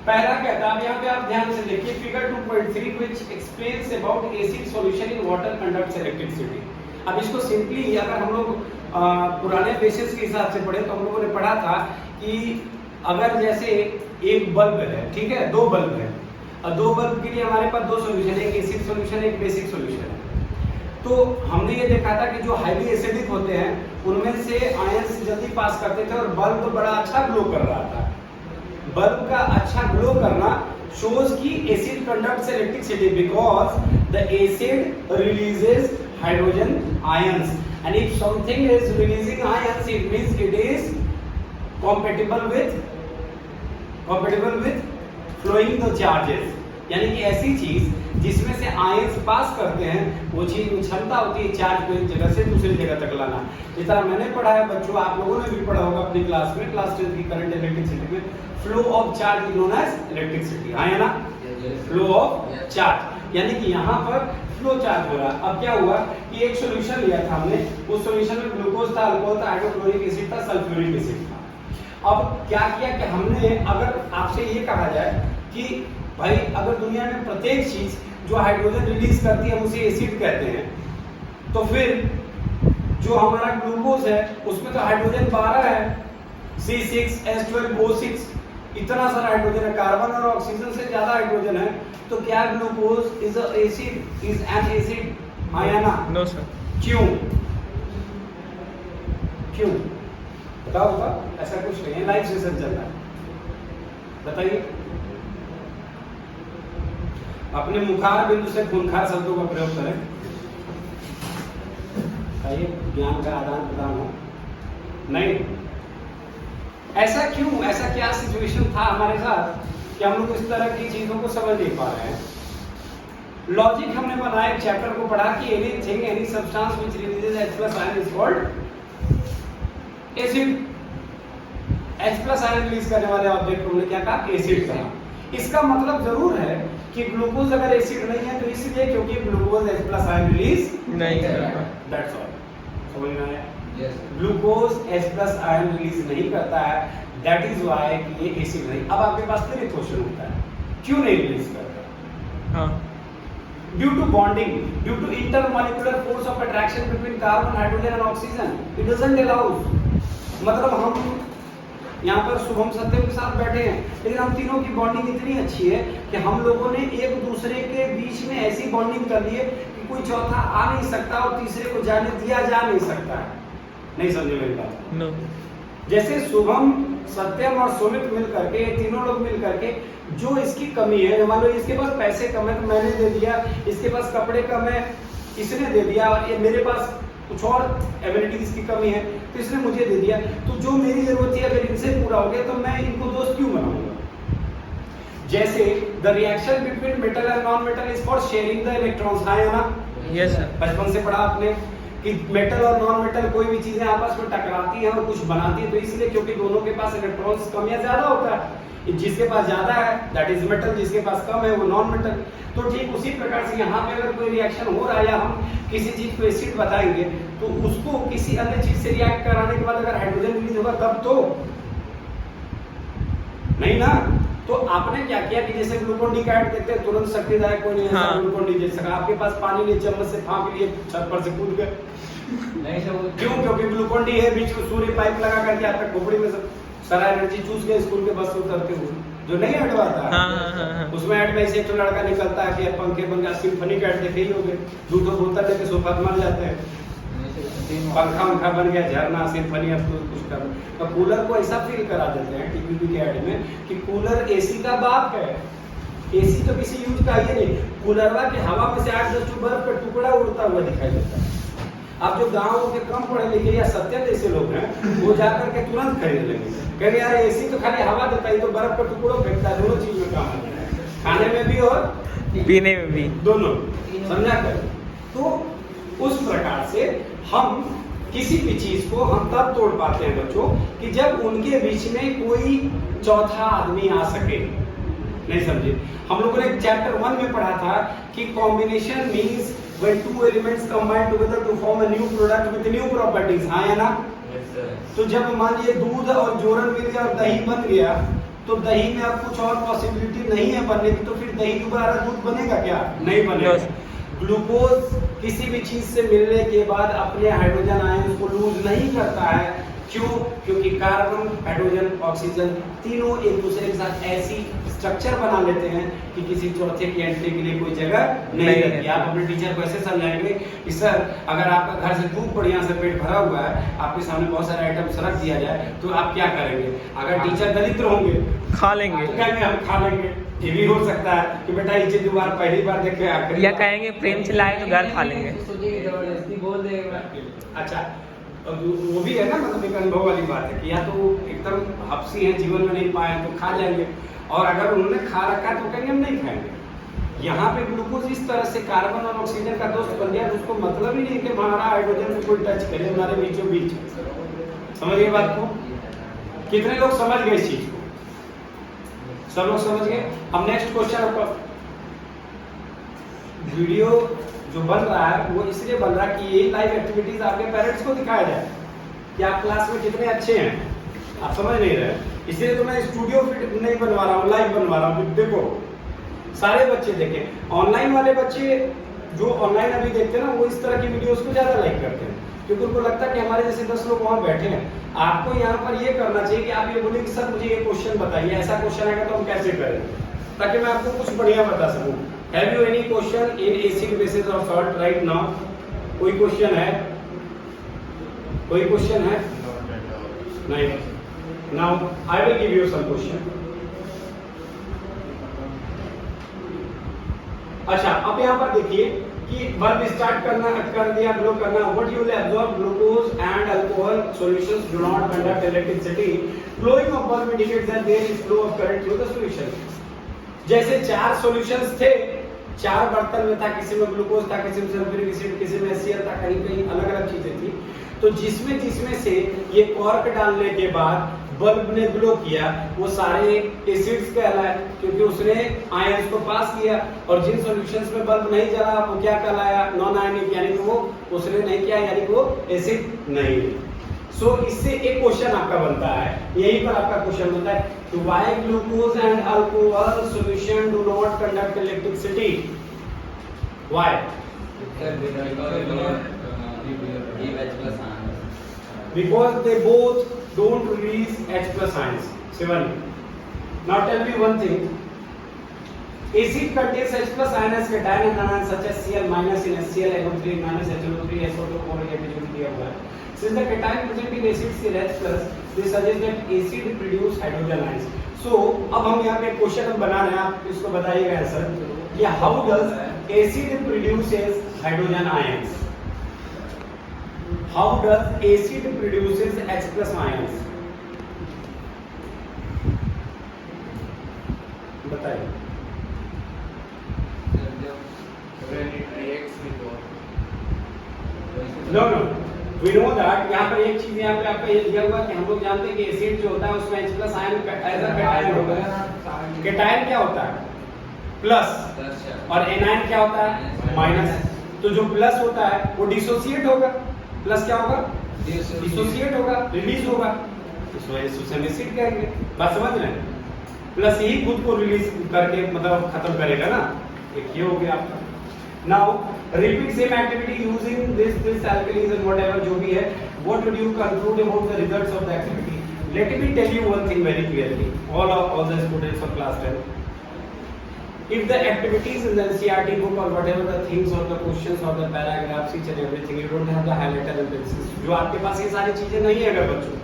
पहला कहता है, यहाँ पे आप ध्यान से देखिए figure 2.3 which explains about acid solution in water conducts electricity। अब इसको सिंपली अगर हम लोग पुराने बेसिस के हिसाब से पढ़े तो हम लोगों ने पढ़ा था कि अगर जैसे एक बल्ब है, ठीक है, दो बल्ब है और दो बल्ब के लिए हमारे पास दो सॉल्यूशन है, एक एसिड सॉल्यूशन एक बेसिक सॉल्यूशन है। तो हमने ये देखा था कि जो हाईली एसिडिक होते हैं उनमें से आयंस जल्दी पास करते थे और बल्ब बड़ा अच्छा ग्लो कर रहा था। बल्ब का अच्छा ग्लो करना shows कि acid conducts electricity because the acid releases hydrogen ions, and if something is releasing ions it means it is compatible with flowing the charges। यानी कि ऐसी चीज जिसमें से आयंस पास करते हैं वो चीज में क्षमता होती है चार्ज को एक जगह से दूसरी जगह तक लाना। जिस तरह मैंने पढ़ा है बच्चों, आप लोगों ने भी पढ़ा होगा अपनी क्लास में, क्लास 10 की करंट इलेक्ट्रिसिटी में, flow of charge is known as electricity. हाँ है ना, फ्लो ऑफ चार्ज, यानी कि यहाँ पर फ्लो चार्ज हो रहा। अब क्या हुआ कि एक सॉल्यूशन लिया था हमने, उस सॉल्यूशन में ग्लूकोज था, अल्कोहल था, हाइड्रोक्लोरिक एसिड था, सल्फ्यूरिक एसिड था। अब क्या किया कि हमने, अगर आपसे ये कहा जाए कि भाई अगर दुनिया में प्रत्येक चीज जो हाइड्रोजन रिलीज करती है उसे एसिड कहते हैं, तो फिर जो हमारा ग्लूकोज है उसमें तो हाइड्रोजन 12 है, C6H12O6, इतना सारा हाइड्रोजन है, कार्बन और ऑक्सीजन से ज्यादा हाइड्रोजन है, तो क्या glucose is a acid, is an acid? हाँ या ना? No sir. क्यों क्यों बताओ बताओ, ऐसा कुछ नहीं है, लाइफ सेशन चल रहा है, बताइए। अपने मुखार बिंदु से खूंखार शब्दों का प्रयोग करें, आइए ज्ञान का आदान प्रदान हो। नहीं, ऐसा क्यों, ऐसा क्या सिचुएशन था हमारे साथ कि हम लोग इस तरह की चीजों को समझ नहीं पा रहे हैं। लॉजिक हमने बनाया, एक चैप्टर को पढ़ा कि anything any substance which releases H+ ion is called acid. H+ ion release करने वाले ऑब्जेक्ट को हमने क्या कहा? एसिड कहा। इसका मतलब जरूर है कि ग्लूकोज अगर एसिड नहीं है तो इसलिए क्योंकि ग्लूकोज H+ आयन रिलीज नहीं करता, दैट्स ऑल। समझ में आया? ग्लूकोज H+ आयन रिलीज नहीं करता है, दैट इज व्हाई ये एसिड नहीं। अब आपके पास फिर एक क्वेश्चन होता है, क्यों नहीं रिलीज करता? हाँ, due to bonding, due to intermolecular force of attraction between carbon, hydrogen and oxygen, it doesn't allows. मतलब हम यहाँ पर शुभम सत्यम के साथ बैठे हैं, लेकिन हम तीनों की बॉन्डिंग इतनी अच्छी है कि हम लोगों ने एक दूसरे के बीच में ऐसी बॉन्डिंग कर ली है कि कोई चौथा आ नहीं सकता और तीसरे को जाने दिया जा नहीं सकता है। नहीं समझे मेरी बात? no. जैसे शुभम, सत्यम और सुमित मिल करके, तीनों लोग मिल करके जो इसकी कमी है, मान लो इसके पास पैसे कम है तो मैंने दे दिया, इसके पास कपड़े कम है इसने दे दिया, और ये मेरे पास कुछ और एबिलिटीज की कमी है तो इसने मुझे दे दिया, तो जो मेरी जरूरत थी अगर इनसे पूरा हो गया तो मैं इनको दोस्त क्यों बनाऊंगा? जैसे the reaction between metal and non metal is for sharing the electrons. हाँ या ना? Yes sir. बचपन से पढ़ा आपने कि मेटल और नॉन मेटल कोई भी चीजें आपस में टकराती हैं और कुछ बनाती है तो इसलिए क्योंकि दोनों के पास इलेक्ट्रॉन्स कम या ज्यादा होता है। जिसके पास ज्यादा है दैट इज मेटल, जिसके पास कम है वो नॉन मेटल। तो ठीक उसी प्रकार से यहाँ पे अगर कोई रिएक्शन हो रहा है या हम किसी चीज को एसिड बताएंगे तो उसको किसी अन्य चीज से रिएक्ट कराने के बाद अगर हाइड्रोजन रिलीज होगा तब तो नहीं ना। तो आपने क्या किया कि जैसे ग्लूकोन डी का ऐड देखते हैं तुरंत शक्तिदायक कोई नहीं, हाँ। ग्लूकोन डी दे सका, आपके पास पानी नहीं, चम्मच से फाँक लिए छत पर से कूद गए नहीं सर। क्यों? क्योंकि ग्लूकोन डी है, बीच में सूर्य पाइप लगा करके आपका खोपड़ी में सारा एनर्जी चूस गया स्कूल के बस उतरते हुए, जो नहीं ऐड हुआ था। हाँ। उसमें ऐड में से एक लड़का निकलता है कि पंखे बन गया, सिम्फनी का ऐड देखे ही होंगे, दूध बोतल लेके सोफा मर जाते हैं, पंखा उनखा बन गया, झरना, सिम्फनी, अब तो कुछ कर। तो कूलर को ऐसा फील करा देते हैं टीवी के ऐड में कि कूलर एसी का बाप है। एसी तो किसी यूज का ही नहीं, कूलरवा की हवा में से 8-10 बर्फ का टुकड़ा उड़ता हुआ दिखाई देता है। अब जो गाँव के कम पढ़े लिखे या सत्य जैसे लोग हैं वो जाकर के तुरंत खरीद लेंगे, कहेंगे यार एसी तो खाली हवा देता है, तो बर्फ का टुकड़ों फेंकता है, दोनों चीज में काम आता है, खाने में भी और पीने में भी, दोनों। समझा कर? तो उस प्रकार से हम किसी भी चीज को हम तब तोड़ पाते हैं बच्चों कि जब उनके बीच में कोई चौथा आदमी आ सके। नहीं समझे? हम लोगों ने चैप्टर 1 में पढ़ा था कि combination means when two elements combine together to form a new product with new properties। हाँ या ना? तो जब मान लीजिए दूध और जोरन मिल गया और दही बन गया तो दही में अब कुछ और पॉसिबिलिटी नहीं है बनने की, तो फिर दही दोबारा दूध बनेगा क्या? नहीं बनेगा। ग्लूकोज किसी भी चीज से मिलने के बाद अपने हाइड्रोजन आयन को लूज नहीं करता है। क्यों? क्योंकि कार्बन, हाइड्रोजन, ऑक्सीजन तीनों एक दूसरे के साथ ऐसी स्ट्रक्चर बना लेते हैं कि किसी चौथे की एंट्री के लिए कोई जगह नहीं रहती। आप अपने टीचर को ऐसे समझाएंगे कि सर अगर आपका घर से खूब बढ़िया से पेट भरा हुआ है, आपके सामने बहुत सारे आइटम्स रख दिया जाए तो आप क्या करेंगे? अगर टीचर दरिद्र होंगे खा लेंगे, तो कहेंगे हम खा लेंगे। ये भी हो सकता है कि बेटा ये चीज दोबारा पहली बार देखे आकर, या कहेंगे प्रेम से लाए तो घर खा लेंगे। अच्छा, वो भी है ना, मतलब एक अनुभव वाली बात है कि या तो एकदम हफ्सी है, जीवन में नहीं पाए तो खा जाएंगे, और अगर उन्होंने खा रखा है तो कहेंगे हम नहीं खाएंगे। यहाँ पे ग्लूकोज इस तरह से कार्बन और ऑक्सीजन का दोस्त बन गया, उसको मतलब ही नहीं कि हमारा हाइड्रोजन को कोई टच करे हमारे बीचों बीच। समझ गए बात को? कितने लोग समझ गए इस चीज को? सब लोग समझ गए। अब नेक्स्ट क्वेश्चन, वीडियो जो बन रहा है वो इसलिए बन रहा है कि ये लाइव एक्टिविटीज आपके पेरेंट्स को दिखाया जाए कि आप क्लास में कितने अच्छे हैं। आप समझ नहीं रहे, इसलिए तो मैं स्टूडियो फिट नहीं बनवा रहा हूँ, लाइव बनवा रहा हूँ। देखो सारे बच्चे देखें। ऑनलाइन वाले बच्चे जो ऑनलाइन अभी देखते हैं ना, वो इस तरह की वीडियोस को ज्यादा लाइक करते हैं, क्योंकि उनको लगता है कि हमारे जैसे 10 लोग वहाँ बैठे हैं। आपको यहाँ पर ये करना चाहिए कि आप ये बोले कि सर मुझे ये क्वेश्चन बताइए, ऐसा क्वेश्चन आएगा तो हम कैसे करें, ताकि मैं आपको कुछ बढ़िया बता सकूं। Have you any question in acid bases और सॉल्ट राइट नाउ? कोई क्वेश्चन है? कोई क्वेश्चन है? नहीं। Now I will give you some question. अच्छा, अब यहाँ पर देखिए कि बल्ब स्टार्ट करना कर दिया, ग्लो करना। What you will absorb glucose and alcohol solutions do not conduct electricity. Flowing of bulb indicates that there is flow of current through the solution. जैसे 4 सॉल्यूशंस थे, 4 बर्तन में था, किसी में ग्लूकोज था, किसी में सल्फ्यूरिक एसिड, किसी में HCl था, कहीं कहीं अलग अलग चीजें थी। तो जिसमें से ये कॉर्क डालने के बाद बल्ब ने ग्लो किया, वो सारे एसिड्स कहलाए, क्योंकि उसने आयंस को पास किया। और जिन सॉल्यूशंस में बल्ब नहीं जला वो क्या कहलाया? नॉन आयनिक, यानी कि वो उसने नहीं किया, यानी कि वो एसिड नहीं। सो इससे एक क्वेश्चन आपका बनता है, यहीं पर आपका क्वेश्चन बनता है कि why glucose and alcohol solution do not conduct electricity? Why? Because they both don't release H plus ions. Shivan, now tell me one thing. Acid contains H plus ion as cation and anions such as Cl minus in HCl, NO3 minus HNO3, SO2 4 जो दिया हुआ है. Since the cation present in acid ClH plus, they suggest that acid produce hydrogen ions. So अब हम यहाँ पे question हम बना रहे हैं, आप इसको बताइएगा आंसर कि how does acid produces hydrogen ions? How does acid produces H plus ions? बताइए। No, we know that। यहाँ पर एक चीज यहाँ पे आपका ये दिया हुआ कि हम लोग जानते हैं कि एसिड जो होता है उसमें H plus ion as a cation होता है। कैटायन क्या होता है? प्लस। और एनायन क्या होता है? माइनस। तो जो प्लस होता है वो डिसोसिएट होगा, प्लस क्या होगा? डिसोसिएट होगा, रिलीज होगा, इस वजह से उसे एसिड कहेंगे। बात समझ रहे हैं? प्लस ही खुद को रिलीज करके मतलब खत्म करेगा ना, एक ये हो गया आपका। Now repeat same activity using this alkalis and whatever जो भी है, what would you conclude about the results of the activity? Let me tell you one thing very clearly, all the students of class 10. If the activities in the NCERT book or whatever the things or the questions or the paragraphs, each and everything, you don't have the highlighter and pencils. जो आपके पास ये सारी चीजें नहीं है, अगर बच्चों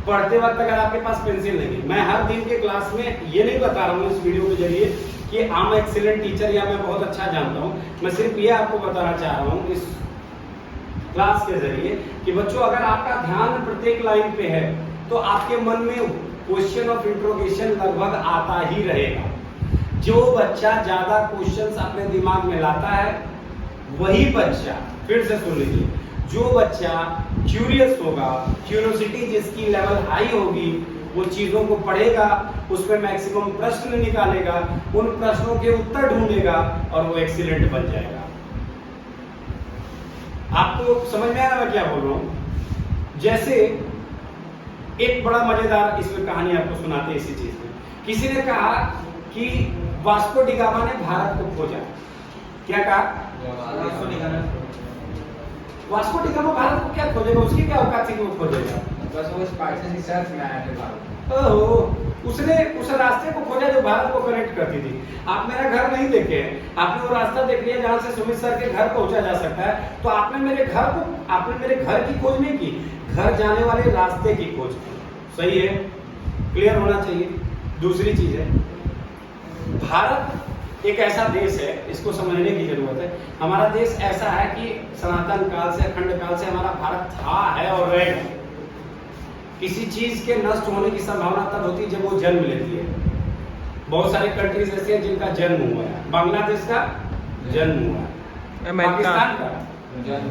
पढ़ते वक्त अगर आपके पास पेंसिल नहीं है, मैं हर दिन के क्लास में ये नहीं बता रहा हूँ इस वीडियो के जरिए कि आई एम एक्सीलेंट टीचर या मैं बहुत अच्छा जानता हूँ। मैं सिर्फ ये आपको बताना चाह रहा हूँ इस क्लास के जरिए कि बच्चों अगर आपका ध्यान प्रत्येक लाइन पे है तो आपके मन में क्वेश्चन ऑफ इंट्रोगेशन लगभग आता ही रहेगा। जो बच्चा ज्यादा क्वेश्चंस अपने दिमाग में लाता है वही बच्चा, फिर से सुन लीजिए, जो बच्चा क्यूरियस होगा, क्यूरियोसिटी जिसकी लेवल हाई होगी, वो चीजों को पढ़ेगा, उसमें मैक्सिमम प्रश्न निकालेगा, उन प्रश्नों के उत्तर ढूंढेगा और वो एक्सीलेंट बन जाएगा। आपको समझ में आ रहा है मैं क्या बोल रहा हूं? जैसे एक बड़ा मजेदार इसमें कहानी आपको सुनाते हैं इसी चीज में। किसी ने कहा कि वास्को डी गामा ने भारत को खोजा। क्या कहा? वास्को डी गामा भारत को क्या खोजेगा? उसकी क्या औकात थी कि वो खोजेगा? बस वो स्पाइसेस ही सर्च में आया था भारत। ओहो, उसने उस रास्ते को खोजा जो भारत को कनेक्ट करती थी। आप मेरा घर नहीं देखे हैं, आपने वो रास्ता देख लिया जहां से सुमित सर के घर पहुंचा जा सकता है, तो आपने मेरे घर की खोज नहीं की, घर जाने वाले रास्ते की खोज की। सही है, क्लियर होना चाहिए। दूसरी चीज है, भारत एक ऐसा देश है, इसको समझने की जरूरत है। हमारा देश ऐसा है कि सनातन काल से, अखंड काल से हमारा भारत था, है और रहेगा। किसी चीज के नष्ट होने की संभावना तब होती है जब वो जन्म लेती है। बहुत सारे कंट्रीज ऐसे हैं जिनका जन्म हुआ है। बांग्लादेश का जन्म हुआ है, अमेरिका, पाकिस्तान का जन्म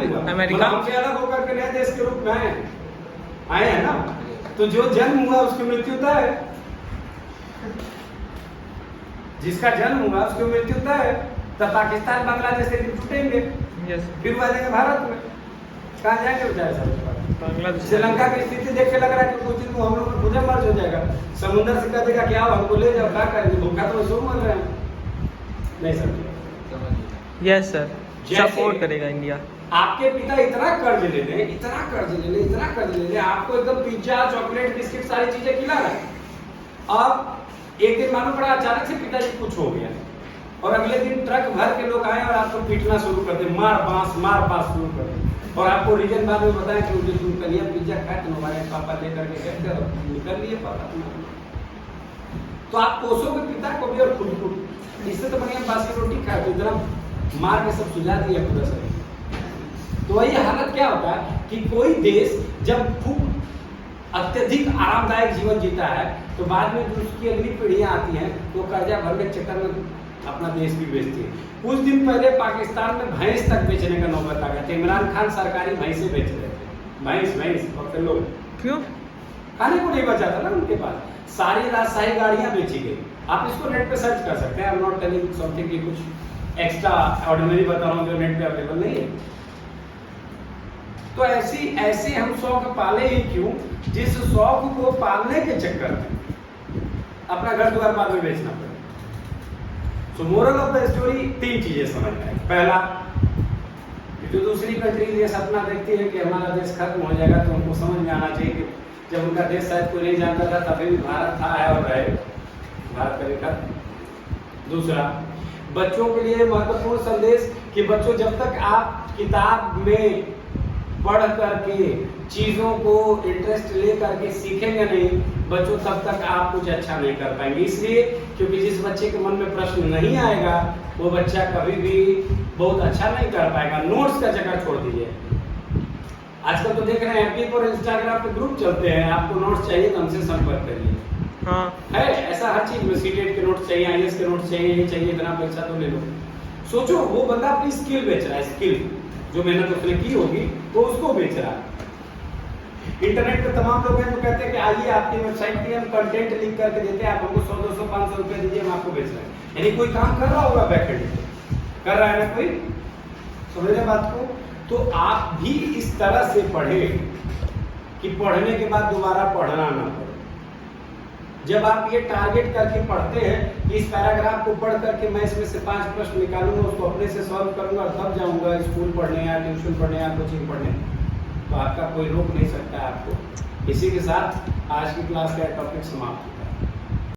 हुआ, अमेरिका हमसे अलग होकर के नए देश के रूप में आए हैं ना। तो जो जन्म हुआ उसकी मृत्यु तय है, जिसका जन्म हुआ उसकी मृत्यु तय है। तब पाकिस्तान बांग्लादेश से टूटेंगे, फिर आ जाएंगे भारत में। कहाँ जाएंगे बेचारे सब? बांग्लादेश, श्रीलंका की स्थिति देख के लग रहा है कि कुछ दिन को हम लोग को खुद मर्ज हो जाएगा। समुद्र से कह देगा क्या हमको ले जाओ, क्या करेंगे? भूखा तो वैसे मर रहे हैं। नहीं समझे? यस सर, सपोर्ट करेगा इंडिया। आपके पिता इतना कर्ज ले लें, इतना कर्ज ले लें, इतना कर्ज ले लें, आपको एकदम पिज्जा, चॉकलेट, बिस्किट सारी चीजें खिला रहे हैं। अब एक दिन मालूम पड़ा अचानक से पिताजी कुछ हो गया और अगले दिन ट्रक भर के लोग आए और आपको पीटना शुरू कर दे, मार बांस शुरू कर दे। और आपको रीजन बाद में बताएं कि तुम कलिया पिज्जा खाए तो हमारे पापा लेकर के गए थे और निकल लिए पापा तुम्हारे। तो आप कोसोगे पिता को भी और खुद को। इससे तो बढ़िया बासी रोटी खाए, तो इतना मार के सब सुझा दिया पूरा शरीर। तो वही हालत क्या होता है कि कोई देश जब खूब अत्यधिक आरामदायक जीवन जीता है तो बाद में जो उसकी अगली पीढ़ियां आती हैं तो कर्जा भरने के चक्कर में अपना देश भी बेचती है। कुछ दिन पहले पाकिस्तान में भैंस तक बेचने का नौबत आ गया था। इमरान खान सरकारी भैंसे बेच रहे थे, भैंस और लोग क्यों? खाने को नहीं बचा था ना उनके पास। सारी राजशाही गाड़ियां बेची गई। आप इसको नेट पे सर्च कर सकते हैं। I am not telling something कि कुछ एक्स्ट्रा ऑर्डिनरी बता रहा हूँ जो नेट पे अवेलेबल नहीं है। तो ऐसे हम शौक पाले ही क्यों, जिस शौक को पालने के चक्कर में अपना घर द्वार बाद में बेचना पड़े। सो मोरल ऑफ द स्टोरी, 3 चीजें समझ में आई। पहला, जो दूसरी कंट्री ये सपना देखती है कि हमारा देश खत्म हो जाएगा, तो उनको समझ में आना चाहिए कि जब उनका देश शायद कोई नहीं जानता था तभी भी भारत था, है और रहे। भारत कभी खत्म। दूसरा, बच्चों के लिए महत्वपूर्ण संदेश कि बच्चों जब तक आप किताब में पढ़ करके चीजों को इंटरेस्ट ले करके सीखेंगे नहीं, बच्चों तब तक आप कुछ अच्छा नहीं कर पाएंगे। इसलिए क्योंकि जिस बच्चे के मन में प्रश्न नहीं आएगा वो बच्चा कभी भी बहुत अच्छा नहीं कर पाएगा। नोट्स का जगह छोड़ दीजिए। आजकल तो देख रहे हैं एफबी पर इंस्टाग्राम पे ग्रुप चलते हैं, आपको नोट्स चाहिए तो हमसे संपर्क करिए। हाँ, है ऐसा हर चीज में। सीटेट के नोट्स चाहिए, आईएएस के नोट्स चाहिए, ये चाहिए, इतना पैसा तो ले लो। सोचो वो बंदा अपनी स्किल बेच रहा है, स्किल जो मेहनत उसने की होगी वो उसको बेच रहा है। इंटरनेट पे तमाम लोग हैं जो कहते हैं कि आइए आपकी वेबसाइट पे हम कंटेंट लिख करके देते हैं, आप हमको 100, 200, 500 रुपए दीजिए, हम आपको बेच रहे हैं। यानी कोई काम कर रहा होगा बैकएंड कर रहा है ना कोई, समझ रहे बात को। तो आप भी इस तरह से पढ़े कि पढ़ने के बाद दोबारा पढ़ना ना पड़े। जब आप ये टारगेट करके पढ़ते हैं कि इस पैराग्राफ को पढ़ करके मैं इसमें से 5 प्रश्न निकालूंगा, उसको अपने से सॉल्व करूंगा, तब जाऊंगा स्कूल पढ़ने या ट्यूशन पढ़ने या कोचिंग पढ़ने, तो आपका कोई रोक नहीं सकता है आपको। इसी के साथ आज की क्लास का टॉपिक समाप्त।